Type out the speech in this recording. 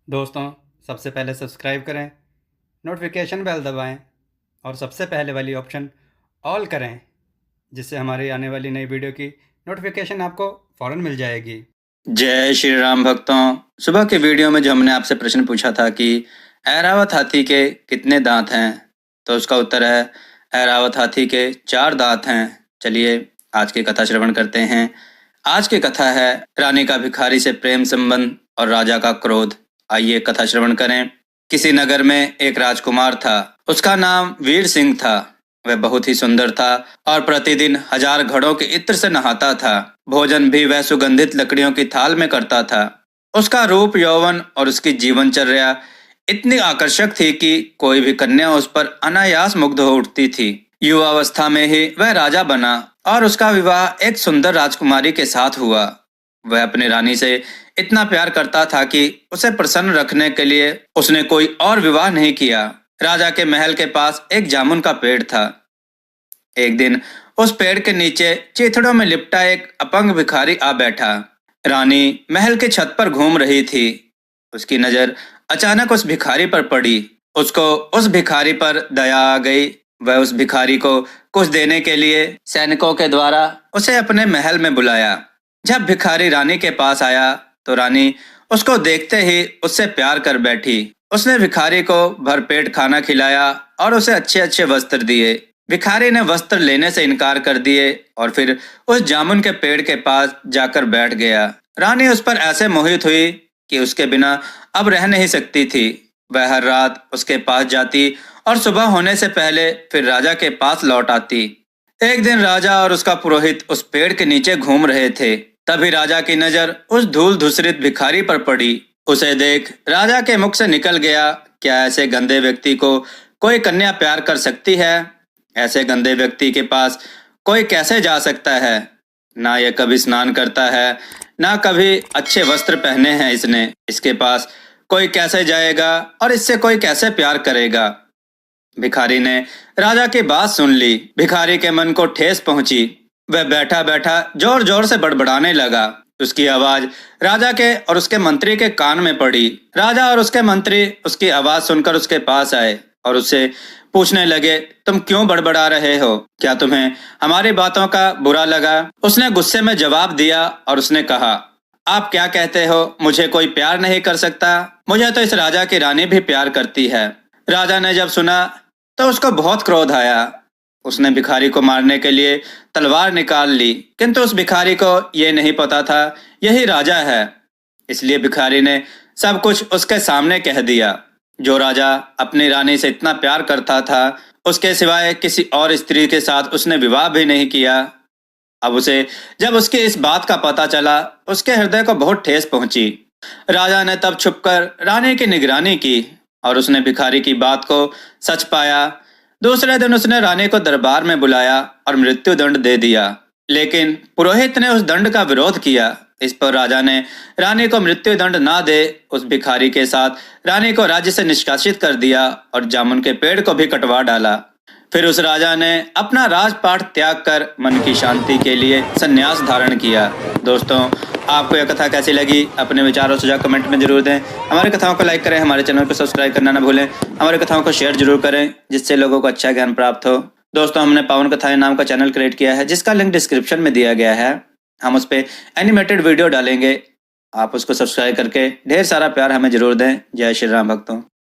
दोस्तों, सबसे पहले सब्सक्राइब करें, नोटिफिकेशन बेल दबाएं और सबसे पहले वाली ऑप्शन ऑल करें, जिससे हमारी आने वाली नई वीडियो की नोटिफिकेशन आपको फ़ौरन मिल जाएगी। जय श्री राम भक्तों। सुबह के वीडियो में जो हमने आपसे प्रश्न पूछा था कि ऐरावत हाथी के कितने दांत हैं, तो उसका उत्तर है ऐरावत हाथी के 4 दांत हैं। चलिए आज की कथा श्रवण करते हैं। आज की कथा है रानी का भिखारी से प्रेम संबंध और राजा का क्रोध। आइए कथा श्रवण करें। किसी नगर में एक राजकुमार था। उसका नाम वीर सिंह था। वह बहुत ही सुंदर था और प्रतिदिन 1000 घड़ों के इत्र से नहाता था। भोजन भी वह सुगंधित लकड़ियों की थाल में करता था। उसका रूप, यौवन और उसकी जीवनचर्या इतनी आकर्षक थी कि कोई भी कन्या उस पर अनायास मुग्ध हो उठती थी। युवावस्था में ही वह राजा बना और उसका विवाह एक सुंदर राजकुमारी के साथ हुआ। वह अपनी रानी से इतना प्यार करता था कि उसे प्रसन्न रखने के लिए उसने कोई और विवाह नहीं किया। राजा के महल के पास एक जामुन का पेड़ था। एक दिन उस पेड़ के नीचे चिथड़ों में लिपटा एक अपंग भिखारी आ बैठा। रानी महल के छत पर घूम रही थी। उसकी नजर अचानक उस भिखारी पर पड़ी। उसको उस भिखारी पर दया आ गई। वह उस भिखारी को कुछ देने के लिए सैनिकों के द्वारा उसे अपने महल में बुलाया। जब भिखारी रानी के पास आया तो रानी उसको देखते ही उससे प्यार कर बैठी। उसने भिखारी को भरपेट खाना खिलाया और उसे अच्छे अच्छे वस्त्र दिए। भिखारी ने वस्त्र लेने से इनकार कर दिए और फिर उस जामुन के पेड़ के पास जाकर बैठ गया। रानी उस पर ऐसे मोहित हुई कि उसके बिना अब रह नहीं सकती थी। वह हर रात उसके पास जाती और सुबह होने से पहले फिर राजा के पास लौट आती। एक दिन राजा और उसका पुरोहित उस पेड़ के नीचे घूम रहे थे। तभी राजा की नजर उस धूल धूसरित भिखारी पर पड़ी। उसे देख राजा के मुख से निकल गया, क्या ऐसे गंदे व्यक्ति को कोई कन्या प्यार कर सकती है? ऐसे गंदे व्यक्ति के पास कोई कैसे जा सकता है? ना यह कभी स्नान करता है, ना कभी अच्छे वस्त्र पहने हैं इसने। इसके पास कोई कैसे जाएगा और इससे कोई कैसे प्यार करेगा? भिखारी ने राजा की बात सुन ली। भिखारी के मन को ठेस पहुंची। वह बैठा बैठा जोर जोर से बड़बड़ाने लगा। उसकी आवाज राजा के और उसके मंत्री के कान में पड़ी। राजा और उसके मंत्री उसकी आवाज सुनकर उसके पास आए और उससे पूछने लगे, तुम क्यों बड़बड़ा रहे हो? क्या तुम्हें हमारी बातों का बुरा लगा? उसने गुस्से में जवाब दिया और उसने कहा, आप क्या कहते हो? मुझे कोई प्यार नहीं कर सकता? मुझे तो इस राजा की रानी भी प्यार करती है। राजा ने जब सुना तो उसको बहुत क्रोध आया। उसने भिखारी को मारने के लिए तलवार निकाल ली, किंतु उस भिखारी को यह नहीं पता था यही राजा है। इसलिए भिखारी ने सब कुछ उसके सामने कह दिया। जो राजा अपनी रानी से इतना प्यार करता था, उसके सिवाय किसी और स्त्री के साथ उसने विवाह भी नहीं किया। अब उसे जब उसकी इस बात का पता चला, उसके हृदय को बहुत ठेस पहुंची। राजा ने तब छुपकर रानी की निगरानी की और उसने भिखारी की बात को सच पाया। दूसरे दिन उसने रानी को दरबार में बुलाया और मृत्यु दंड दे दिया। लेकिन पुरोहित ने उस दंड का विरोध किया। इस पर राजा ने रानी को मृत्यु दंड ना दे उस भिखारी के साथ रानी को राज्य से निष्कासित कर दिया और जामुन के पेड़ को भी कटवा डाला। फिर उस राजा ने अपना राजपाट त्याग कर मन की शांति के लिए संन्यास धारण किया। दोस्तों, आपको यह कथा कैसी लगी? अपने विचार और सुझाव कमेंट में जरूर दें। हमारी कथाओं को लाइक करें, हमारे चैनल को सब्सक्राइब करना ना भूलें। हमारी कथाओं को शेयर जरूर करें, जिससे लोगों को अच्छा ज्ञान प्राप्त हो। दोस्तों, हमने पावन कथाएं नाम का चैनल क्रिएट किया है, जिसका लिंक डिस्क्रिप्शन में दिया गया है। हम उस पर एनिमेटेड वीडियो डालेंगे। आप उसको सब्सक्राइब करके ढेर सारा प्यार हमें जरूर दें। जय श्री राम भक्तों।